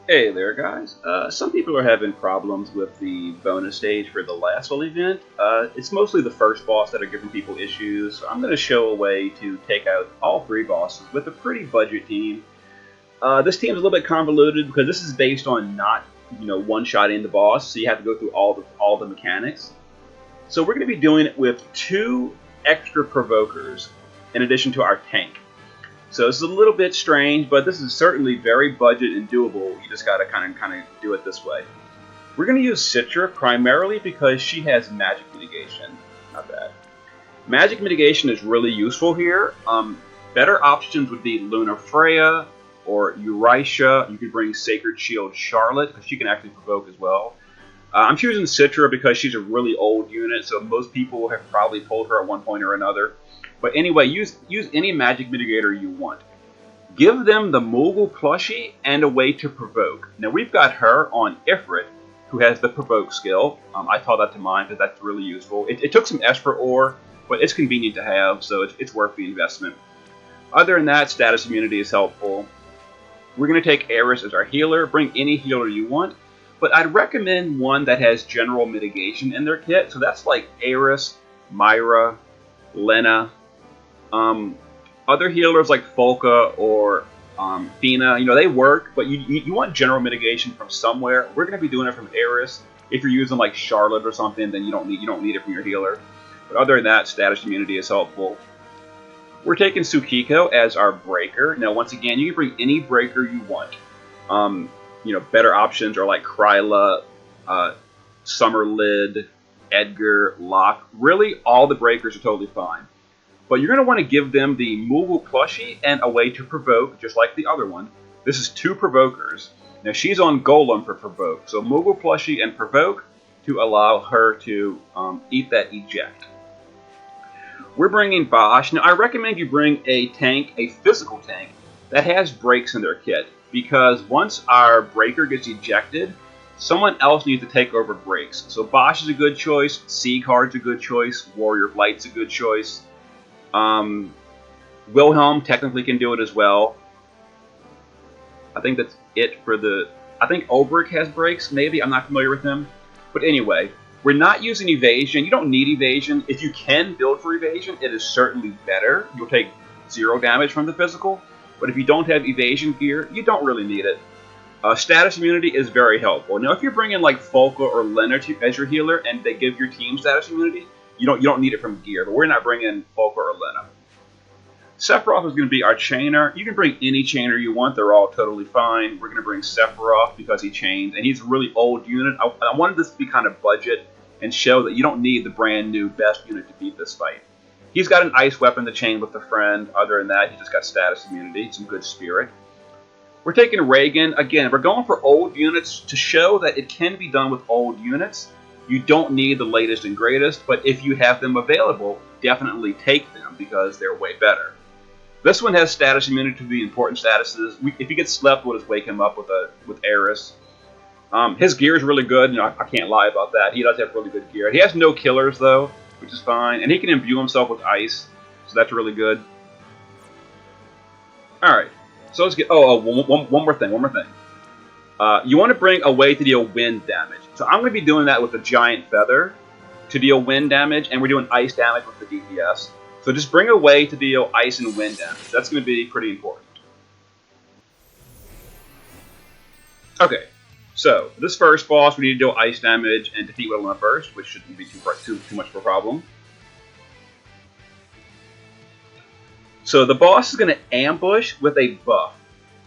Hey there, guys. Some people are having problems with the bonus stage for the Lasswell event. It's mostly the first boss that are giving people issues. So I'm going to show a way to take out all three bosses with a pretty budget team. This team is a little bit convoluted because this is based on not, one-shotting the boss, so you have to go through all the mechanics. So we're going to be doing it with two extra provokers in addition to our tank. So this is a little bit strange, but this is certainly very budget and doable. You just gotta kind of do it this way. We're gonna use Citra primarily because she has magic mitigation. Not bad. Magic mitigation is really useful here. Better options would be Luna Freya or Eurytia. You could bring Sacred Shield Charlotte because she can actually provoke as well. I'm choosing Citra because she's a really old unit, so most people have probably pulled her at one point or another. But anyway, use any magic mitigator you want. Give them the Moogle plushie and a way to provoke. Now we've got her on Ifrit, who has the provoke skill. I taught that to mine because that's really useful. It took some Esper ore, but it's convenient to have, so it's worth the investment. Other than that, status immunity is helpful. We're going to take Eris as our healer. Bring any healer you want, but I'd recommend one that has general mitigation in their kit. So that's like Eris, Myra, Lena. Other healers like Folka or Fina, they work, but you want general mitigation from somewhere. We're going to be doing it from Eris. If you're using like Charlotte or something, then you don't need it from your healer. But other than that, status immunity is helpful. We're taking Tsukiko as our breaker. Now, once again, you can bring any breaker you want. Better options are like Kryla, Summerlid, Edgar, Locke. Really, all the breakers are totally fine. But you're going to want to give them the Moogle plushie and a way to provoke, just like the other one. This is two provokers. Now she's on Golem for provoke, so Moogle plushie and provoke to allow her to eat that eject. We're bringing Bosch. Now I recommend you bring a tank, a physical tank, that has breaks in their kit, because once our breaker gets ejected, someone else needs to take over breaks. So Bosch is a good choice, Seaguard's a good choice, Warrior Blight's a good choice. Wilhelm technically can do it as well. I think that's it for I think Obrick has breaks, maybe. I'm not familiar with him. But anyway, we're not using evasion. You don't need evasion. If you can build for evasion, it is certainly better. You'll take 0 damage from the physical. But if you don't have evasion gear, you don't really need it. Status immunity is very helpful. Now, if you're bringing like Folka or Leonard as your healer and they give your team status immunity, you don't need it from gear, but we're not bringing Folka or Lena. Sephiroth is going to be our chainer. You can bring any chainer you want. They're all totally fine. We're going to bring Sephiroth because he chains, and he's a really old unit. I wanted this to be kind of budget and show that you don't need the brand new best unit to beat this fight. He's got an ice weapon to chain with a friend. Other than that, he just got status immunity, some good spirit. We're taking Reagan. Again, we're going for old units to show that it can be done with old units. You don't need the latest and greatest, but if you have them available, definitely take them because they're way better. This one has status immunity to the important statuses. If he gets slept, we'll just wake him up with Eris. His gear is really good, and I can't lie about that. He does have really good gear. He has no killers, though, which is fine, and he can imbue himself with ice, so that's really good. Alright, so let's get... one more thing. You want to bring a way to deal wind damage. So I'm going to be doing that with a giant feather to deal wind damage, and we're doing ice damage with the DPS. So just bring a way to deal ice and wind damage. That's going to be pretty important. Okay, so this first boss, we need to deal ice damage and defeat Wilhelm first, which shouldn't be too much of a problem. So the boss is going to ambush with a buff.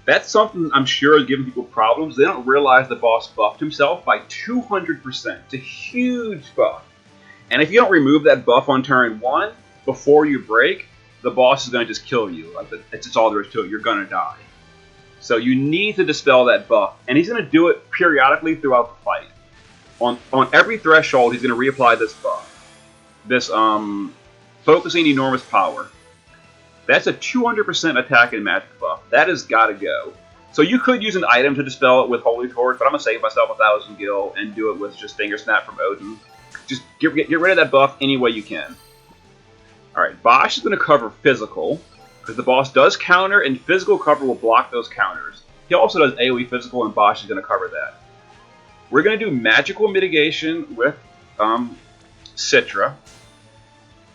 That's something I'm sure is giving people problems. They don't realize the boss buffed himself by 200%. It's a huge buff. And if you don't remove that buff on turn 1 before you break, the boss is going to just kill you. That's just all there is to it. You're going to die. So you need to dispel that buff. And he's going to do it periodically throughout the fight. On every threshold, he's going to reapply this buff. This focusing enormous power. That's a 200% attack and magic buff. That has got to go. So you could use an item to dispel it with Holy Torch, but I'm going to save myself 1,000 gil and do it with just Finger Snap from Odin. Just get rid of that buff any way you can. Alright, Bosch is going to cover physical, because the boss does counter, and physical cover will block those counters. He also does AoE physical, and Bosch is going to cover that. We're going to do magical mitigation with Citra.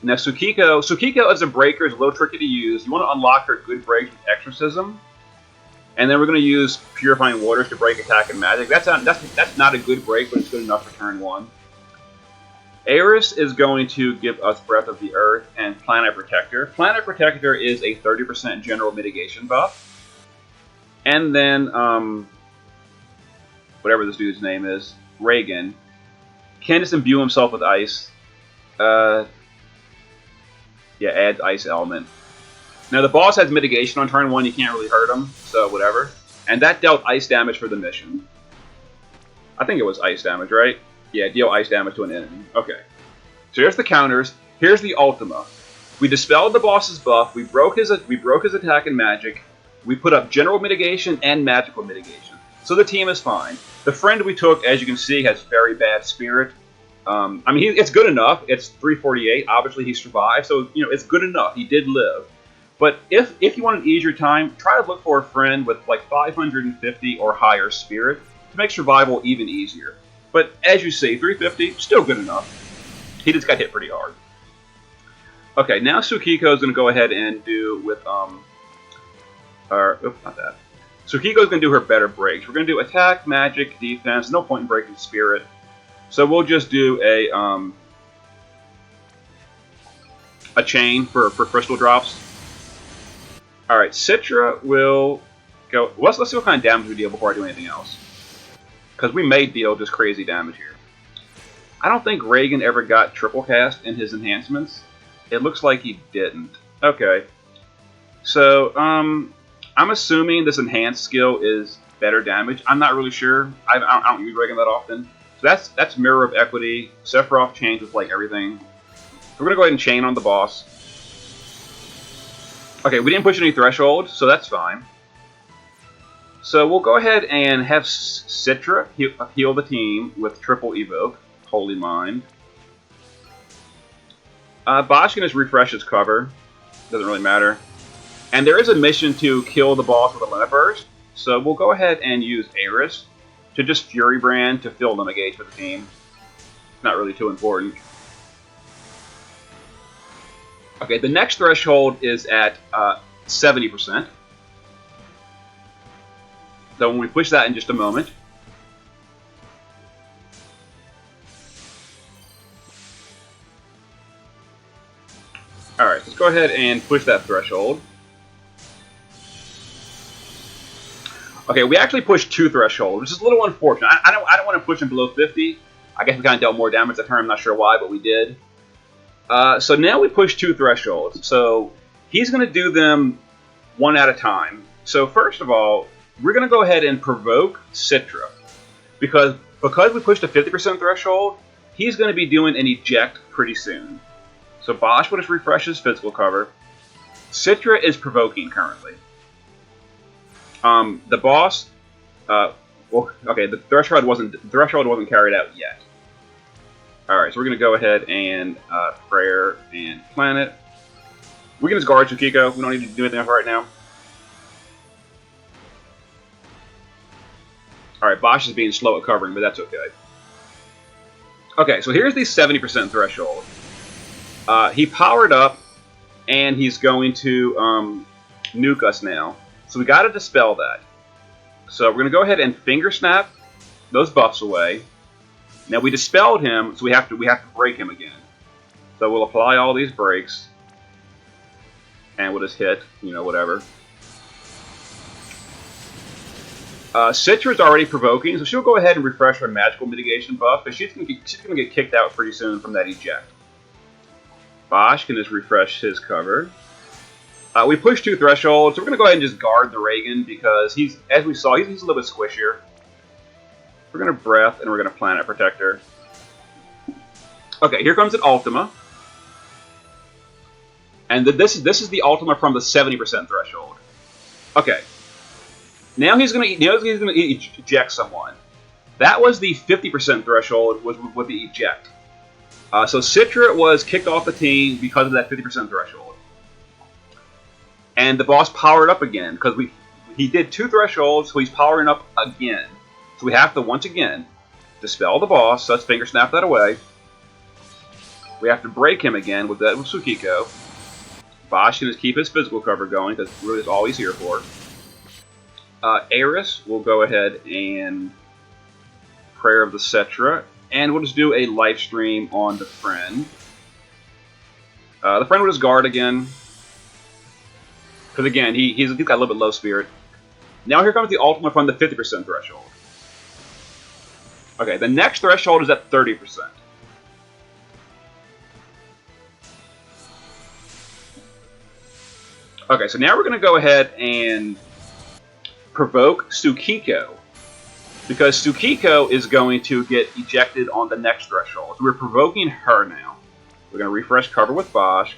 Now Tsukiko as a breaker is a little tricky to use. You want to unlock her good breaks with Exorcism. And then we're going to use Purifying Waters to break attack and magic. That's not a good break, but it's good enough for turn 1. Eris is going to give us Breath of the Earth and Planet Protector. Planet Protector is a 30% general mitigation buff. And then, whatever this dude's name is, Reagan, can just imbue himself with ice. Yeah, adds ice element. Now the boss has mitigation on turn 1, you can't really hurt him, so whatever. And that dealt ice damage for the mission. I think it was ice damage, right? Yeah, deal ice damage to an enemy. Okay. So here's the counters. Here's the Ultima. We dispelled the boss's buff, we broke his attack and magic, we put up general mitigation and magical mitigation. So the team is fine. The friend we took, as you can see, has very bad spirit. I mean, it's good enough. It's 348. Obviously, he survived, so it's good enough. He did live. But if you want to ease your time, try to look for a friend with like 550 or higher spirit to make survival even easier. But as you see, 350, still good enough. He just got hit pretty hard. Okay, now Tsukiko is going to go ahead and do with not that. Tsukiko is going to do her better breaks. We're going to do attack, magic, defense. No point in breaking spirit. So we'll just do a chain for crystal drops. All right, Citra will go. Let's see what kind of damage we deal before I do anything else, because we may deal just crazy damage here. I don't think Reagan ever got triple cast in his enhancements. It looks like he didn't. Okay, so I'm assuming this enhanced skill is better damage. I'm not really sure. I don't use Reagan that often. So that's Mirror of Equity. Sephiroth changes like everything. We're gonna go ahead and chain on the boss. Okay, we didn't push any threshold, so that's fine. So we'll go ahead and have Citra heal the team with triple evoke, Holy Mind. Bosch can just refresh his cover. Doesn't really matter. And there is a mission to kill the boss with a limit burst, so we'll go ahead and use Eris to just Fury Brand to fill limit gauge for the team. Not really too important. Okay, the next threshold is at 70%. So when we push that in just a moment. Alright, let's go ahead and push that threshold. Okay, we actually pushed 2 thresholds, which is a little unfortunate. I don't want to push him below 50. I guess we kind of dealt more damage that turn, I'm not sure why, but we did. So now we push 2 thresholds. So he's going to do them one at a time. So first of all, we're going to go ahead and provoke Citra. Because we pushed a 50% threshold, he's going to be doing an eject pretty soon. So Bosch will just refresh his physical cover. Citra is provoking currently. The boss, well, okay, the threshold wasn't carried out yet. Alright, so we're going to go ahead and Prayer and Planet. We can just guard Tsukiko. We don't need to do anything else right now. Alright, Bosch is being slow at covering, but that's okay. Okay, so here's the 70% threshold. He powered up, and he's going to nuke us now. So we got to dispel that. So we're going to go ahead and finger snap those buffs away. Now we dispelled him, so we have to break him again. So we'll apply all these breaks, and we'll just hit, whatever. Citra's already provoking, so she'll go ahead and refresh her magical mitigation buff, because she's gonna get kicked out pretty soon from that eject. Bosch can just refresh his cover. We pushed 2 thresholds, so we're gonna go ahead and just guard the Reagan because as we saw, he's a little bit squishier. We're gonna Breath and we're gonna Planet Protector. Okay, here comes an Ultima. And this is the Ultima from the 70% threshold. Okay. Now he's gonna eject someone. That was the 50% threshold with the eject. So Citra was kicked off the team because of that 50% threshold. And the boss powered up again because he did 2 thresholds, so he's powering up again. So we have to, once again, dispel the boss, so let's finger snap that away. We have to break him again with Tsukiko. Bosch can just keep his physical cover going, because really is all he's here for. Eris will go ahead and Prayer of the Cetra, and we'll just do a life stream on the friend. The friend will just guard again, because again, he's got a little bit low spirit. Now here comes the ultimate from the 50% threshold. Okay, the next threshold is at 30%. Okay, so now we're going to go ahead and provoke Tsukiko, because Tsukiko is going to get ejected on the next threshold. So we're provoking her now. We're going to refresh cover with Bosch.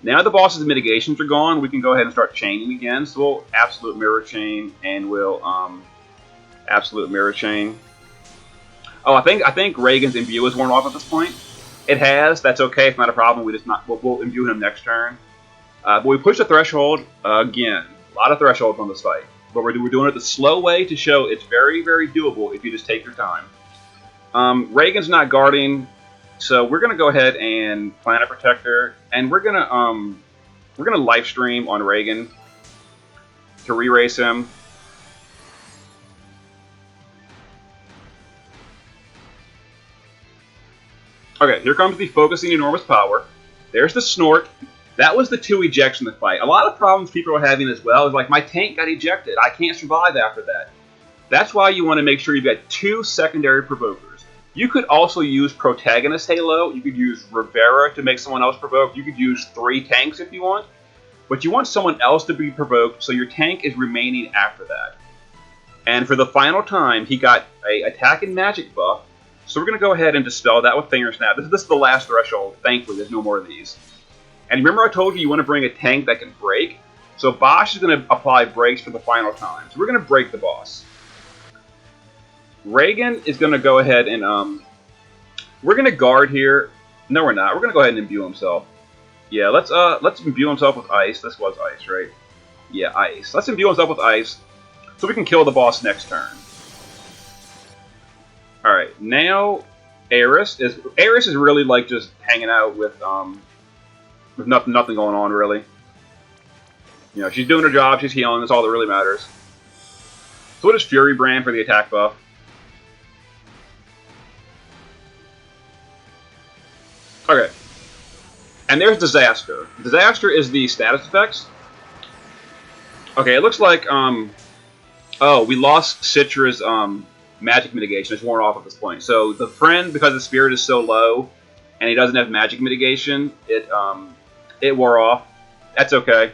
Now the boss's mitigations are gone, we can go ahead and start chaining again. So we'll absolute mirror chain, and we'll absolute mirror chain. Oh, I think Reagan's imbue is worn off at this point. It has. That's okay. It's not a problem. We'll imbue him next turn. But we push the threshold again. A lot of thresholds on this fight. But we're doing it the slow way to show it's very, very doable if you just take your time. Reagan's not guarding, so we're gonna go ahead and Planet Protector, and we're gonna life stream on Reagan to re-race him. Okay, here comes the Focusing Enormous Power. There's the Snort. That was the 2 ejection in the fight. A lot of problems people are having as well is like, my tank got ejected. I can't survive after that. That's why you want to make sure you've got 2 secondary provokers. You could also use Protagonist Halo. You could use Rivera to make someone else provoke. You could use 3 tanks if you want. But you want someone else to be provoked so your tank is remaining after that. And for the final time, he got a attack and magic buff. So we're going to go ahead and dispel that with Finger Snap. This is the last threshold. Thankfully, there's no more of these. And remember I told you want to bring a tank that can break? So Bosch is going to apply breaks for the final time. So we're going to break the boss. Reagan is going to go ahead and, we're going to guard here. No, we're not. We're going to go ahead and imbue himself. Yeah, let's imbue himself with ice. This was ice, right? Yeah, ice. Let's imbue himself with ice so we can kill the boss next turn. Alright, now Eris is really like just hanging out with nothing going on, really. You know, she's doing her job, she's healing, that's all that really matters. So what is Fury Brand for the attack buff? Okay. And there's Disaster. Disaster is the status effects. Okay, it looks like, oh, we lost Citra's, magic mitigation. It's worn off at this point. So the friend, because the spirit is so low, and he doesn't have magic mitigation, it wore off. That's okay.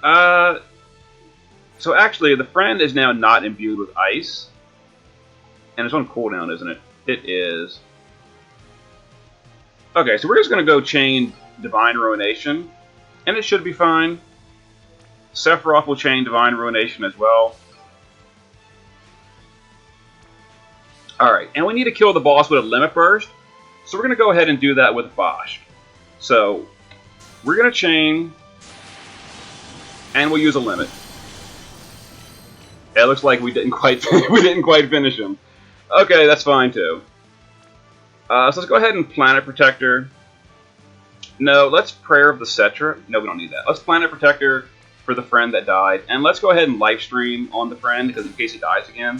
So actually, the friend is now not imbued with ice, and it's on cooldown, isn't it? It is. Okay, so we're just gonna go chain Divine Ruination, and it should be fine. Sephiroth will chain Divine Ruination as well. Alright, and we need to kill the boss with a Limit Burst, so we're going to go ahead and do that with Bosch. So, we're going to chain, and we'll use a Limit. It looks like we didn't quite finish him. Okay, that's fine too. So let's go ahead and Planet Protector. No, let's Prayer of the Cetra. No, we don't need that. Let's Planet Protector for the friend that died, and let's go ahead and live stream on the friend, because in case he dies again.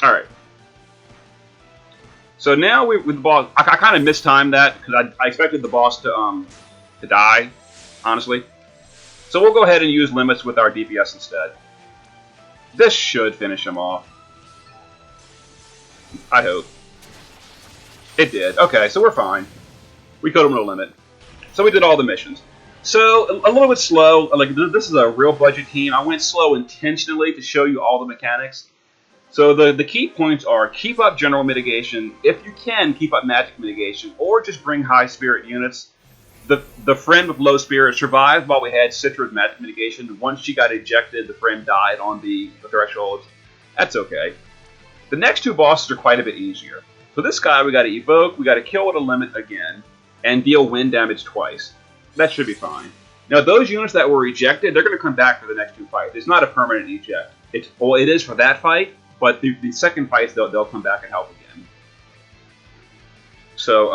Alright. So now with the boss, I kind of mistimed that because I expected the boss to die, honestly. So we'll go ahead and use limits with our DPS instead. This should finish him off. I hope. It did. Okay, so we're fine. We killed him with a limit. So we did all the missions. So a little bit slow. Like this is a real budget team. I went slow intentionally to show you all the mechanics. So the key points are keep up general mitigation. If you can, keep up magic mitigation, or just bring high spirit units. The friend with low spirit survived while we had Citra's magic mitigation. Once she got ejected, the friend died on the thresholds. That's okay. The next two bosses are quite a bit easier. For this guy, we got to evoke, we got to kill with a limit again, and deal wind damage twice. That should be fine. Now, those units that were ejected, they're going to come back for the next 2 fights. It's not a permanent eject. Well, it is for that fight, but the second fights, they'll come back and help again. So,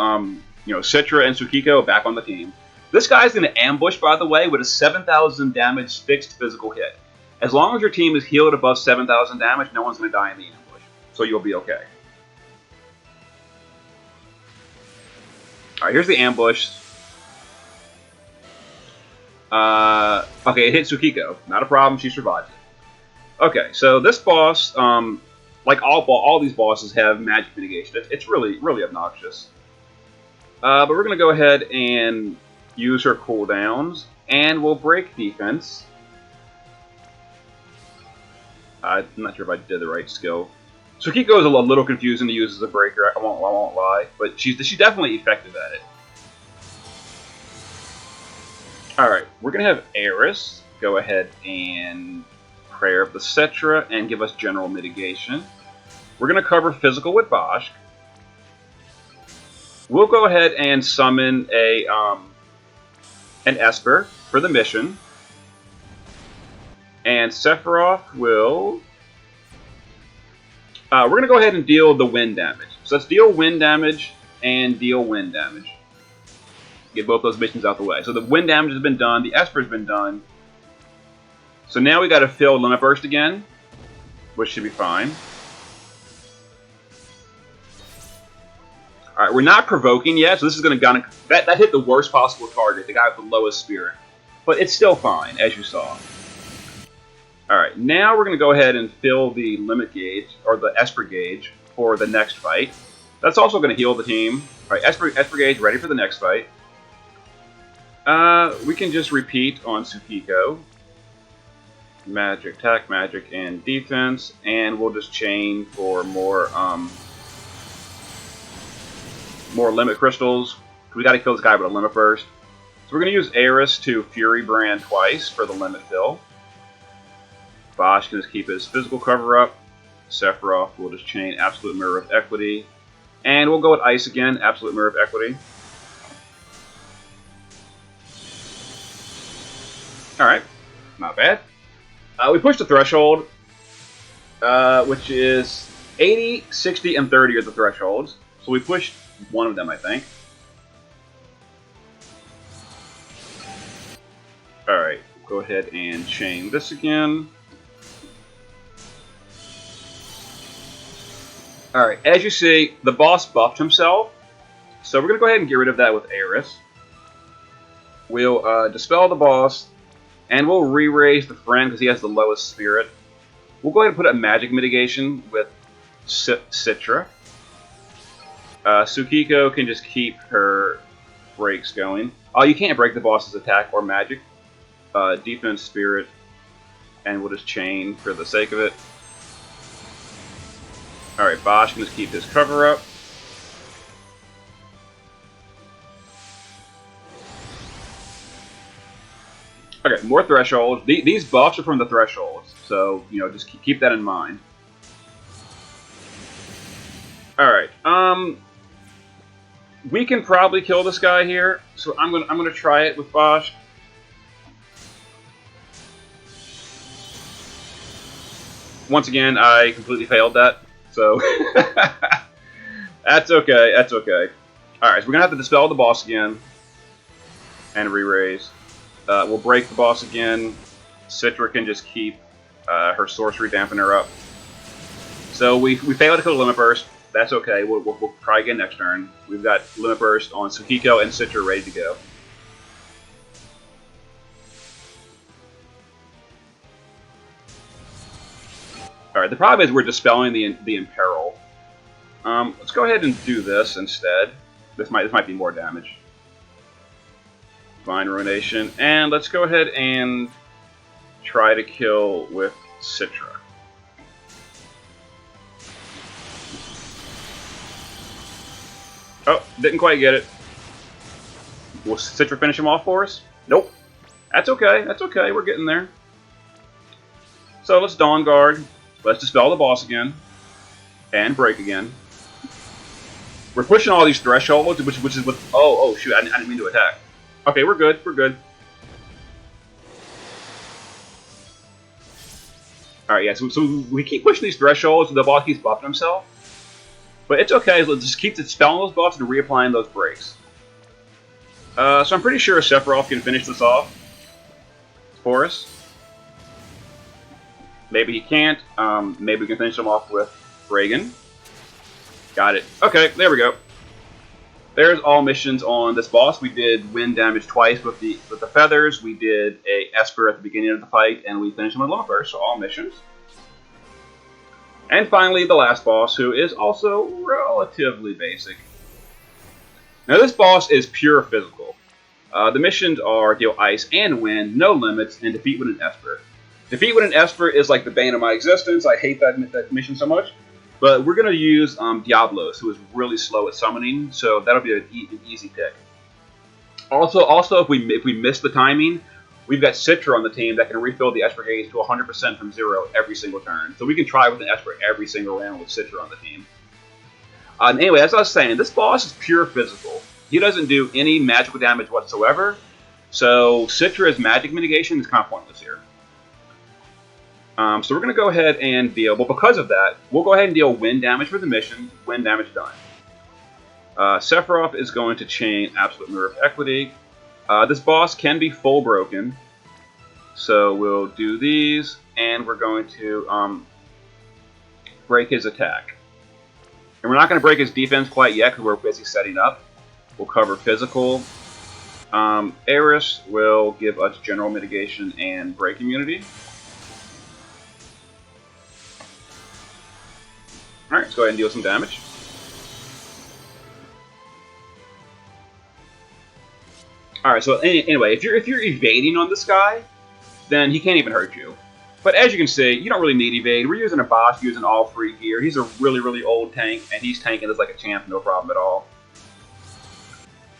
Citra and Tsukiko back on the team. This guy's going to ambush, by the way, with a 7,000 damage fixed physical hit. As long as your team is healed above 7,000 damage, no one's going to die in the ambush. So you'll be okay. Alright, here's the ambush. Okay, it hit Tsukiko. Not a problem, she survived it. Okay, so this boss, like all these bosses have magic mitigation. It's really, really obnoxious. But we're going to go ahead and use her cooldowns, and we'll break defense. I'm not sure if I did the right skill. Tsukiko is a little confusing to use as a breaker, I won't lie, but she's definitely effective at it. Alright, we're going to have Eris go ahead and Prayer of the Citra and give us general mitigation. We're going to cover physical with Bosch. We'll go ahead and summon an Esper for the mission. And Sephiroth will... we're going to go ahead and deal the wind damage. So let's deal wind damage and deal wind damage. Get both those missions out the way. So the wind damage has been done. The Esper's been done. So now we got to fill Limit Burst again, which should be fine. Alright, we're not provoking yet, so this is going to... That hit the worst possible target, the guy with the lowest spirit. But it's still fine, as you saw. Alright, now we're going to go ahead and fill the limit gauge, or the Esper gauge, for the next fight. That's also going to heal the team. Alright, Esper gauge ready for the next fight. We can just repeat on Tsukiko. Magic, attack, magic, and defense. And we'll just chain for more limit crystals. We got to kill this guy with a limit burst. So we're going to use Eris to Fury Brand twice for the limit fill. Bosch can just keep his physical cover up. Sephiroth will just chain Absolute Mirror of Equity. And we'll go with Ice again, Absolute Mirror of Equity. Alright, not bad. We pushed the threshold, which is 80, 60, and 30 are the thresholds. So we pushed one of them, I think. Alright, go ahead and chain this again. Alright, as you see, the boss buffed himself. So we're going to go ahead and get rid of that with Eris. We'll dispel the boss, and we'll re-raise the friend because he has the lowest spirit. We'll go ahead and put a magic mitigation with Citra. Tsukiko can just keep her breaks going. Oh, you can't break the boss's attack or magic. Defense, spirit, and we'll just chain for the sake of it. Alright, Bosch can just keep his cover up. Okay, more thresholds. These buffs are from the thresholds, so, just keep that in mind. Alright, we can probably kill this guy here, so I'm gonna try it with Bosch. Once again, I completely failed that, so that's okay, that's okay. Alright, so we're gonna have to dispel the boss again and re-raise. We'll break the boss again. Citra can just keep her sorcery dampener up. So we failed to kill the Limit Burst. That's okay. We'll try again next turn. We've got Limit Burst on Tsukiko and Citra ready to go. Alright, the problem is we're dispelling the Imperil. Let's go ahead and do this instead. This might be more damage. Divine Ruination. And let's go ahead and try to kill with Citra. Oh, didn't quite get it. Will Citra finish him off for us? Nope. That's okay, that's okay, we're getting there. So let's Dawn Guard. Let's dispel the boss again. And break again. We're pushing all these thresholds, which is what. Oh shoot! I didn't mean to attack. Okay, we're good. We're good. All right, yeah. So we keep pushing these thresholds, and the boss keeps buffing himself. But it's okay. Let's just keep dispelling those buffs and reapplying those breaks. So I'm pretty sure Sephiroth can finish this off for us. Maybe he can't. Maybe we can finish him off with Reagan. Got it. Okay, there we go. There's all missions on this boss. We did wind damage twice with the feathers. We did a Esper at the beginning of the fight, and we finished him with Lumber. So all missions. And finally, the last boss, who is also relatively basic. Now this boss is pure physical. The missions are deal ice and wind, no limits, and defeat with an Esper. Defeat with an Esper is like the bane of my existence. I hate that mission so much. But we're going to use Diablos, who is really slow at summoning, so that'll be an easy pick. Also, if we miss the timing, we've got Citra on the team that can refill the Esper gauge to 100% from 0 every single turn. So we can try with an Esper every single round with Citra on the team. Anyway, as I was saying, this boss is pure physical. He doesn't do any magical damage whatsoever, so Citra's magic mitigation is kind of pointless here. So we're going to go ahead and deal, but because of that, we'll go ahead and deal wind damage for the mission, wind damage done. Sephiroth is going to chain Absolute Mirror of Equity. This boss can be full broken, so we'll do these, and we're going to break his attack. And we're not going to break his defense quite yet, because we're busy setting up. We'll cover physical. Aeris will give us general mitigation and break immunity. Alright, let's go ahead and deal some damage. Alright, so anyway, if you're evading on this guy, then he can't even hurt you. But as you can see, you don't really need evade. We're using a boss using all free gear. He's a really old tank, and he's tanking this like a champ, no problem at all.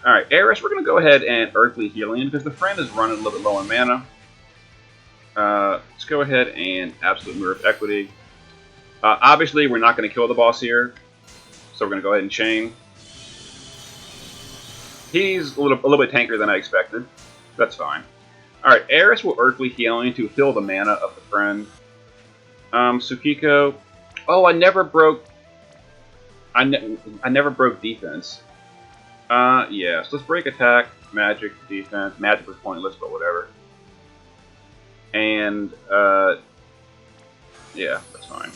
Alright, Aeris, we're going to go ahead and Earthly Healing, because the friend is running a little bit low on mana. Let's go ahead and Absolute Mirror of Equity. Obviously, we're not going to kill the boss here, so we're going to go ahead and chain. He's a little bit tankier than I expected. That's fine. Alright, Aeris will Earthly Healing to fill the mana of the friend. Tsukiko. Oh, I never broke defense. Yeah, so let's break attack, magic, defense. Magic was pointless, but whatever. And, yeah, that's fine.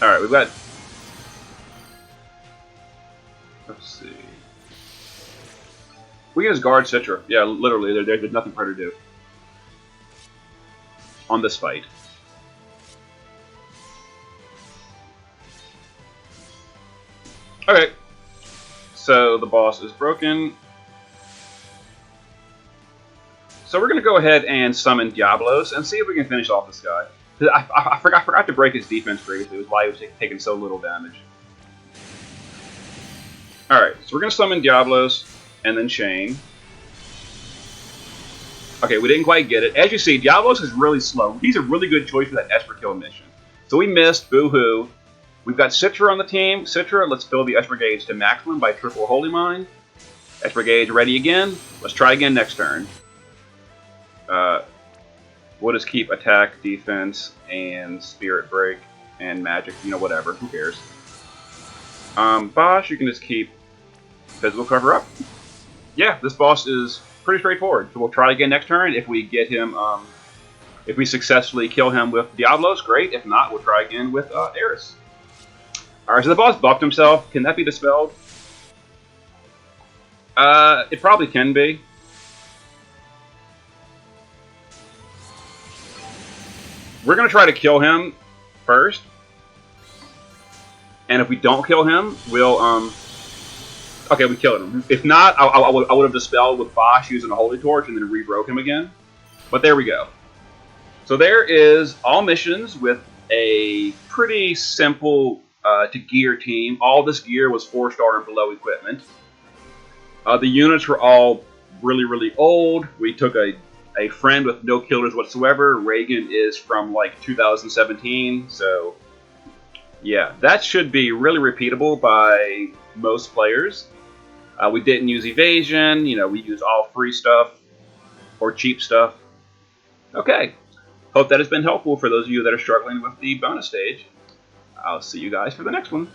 Alright, we've got... Let's see. We can just guard Citra. Yeah, literally, there's nothing for her to do. On this fight. Okay. So, the boss is broken. So we're going to go ahead and summon Diablos and see if we can finish off this guy. I forgot to break his defense previously. It was why he was taking so little damage. Alright, so we're going to summon Diablos and then chain. Okay, we didn't quite get it. As you see, Diablos is really slow. He's a really good choice for that Esper kill mission. So we missed, boo-hoo. We've got Citra on the team. Citra, let's fill the Esper gauge to maximum by triple Holy Mind. Esper gauge ready again. Let's try again next turn. We'll just keep attack, defense, and spirit break, and magic, you know, whatever. Who cares? Boss, you can just keep physical cover up. Yeah, this boss is pretty straightforward. So we'll try again next turn. If we get him, if we successfully kill him with Diablos, great. If not, we'll try again with Aeris. Alright, so the boss buffed himself. Can that be dispelled? It probably can be. We're going to try to kill him first. And if we don't kill him, we'll, okay, we killed him. If not, I would have dispelled with Bosch using a Holy Torch and then re-broke him again. But there we go. So there is all missions with a pretty simple to gear team. All this gear was 4-star and below equipment. The units were all really old. We took a friend with no killers whatsoever. Reagan is from like 2017, so Yeah, that should be really repeatable by most players. We didn't use evasion, we used all free stuff or cheap stuff. Okay, hope that has been helpful for those of you that are struggling with the bonus stage. I'll see you guys for the next one.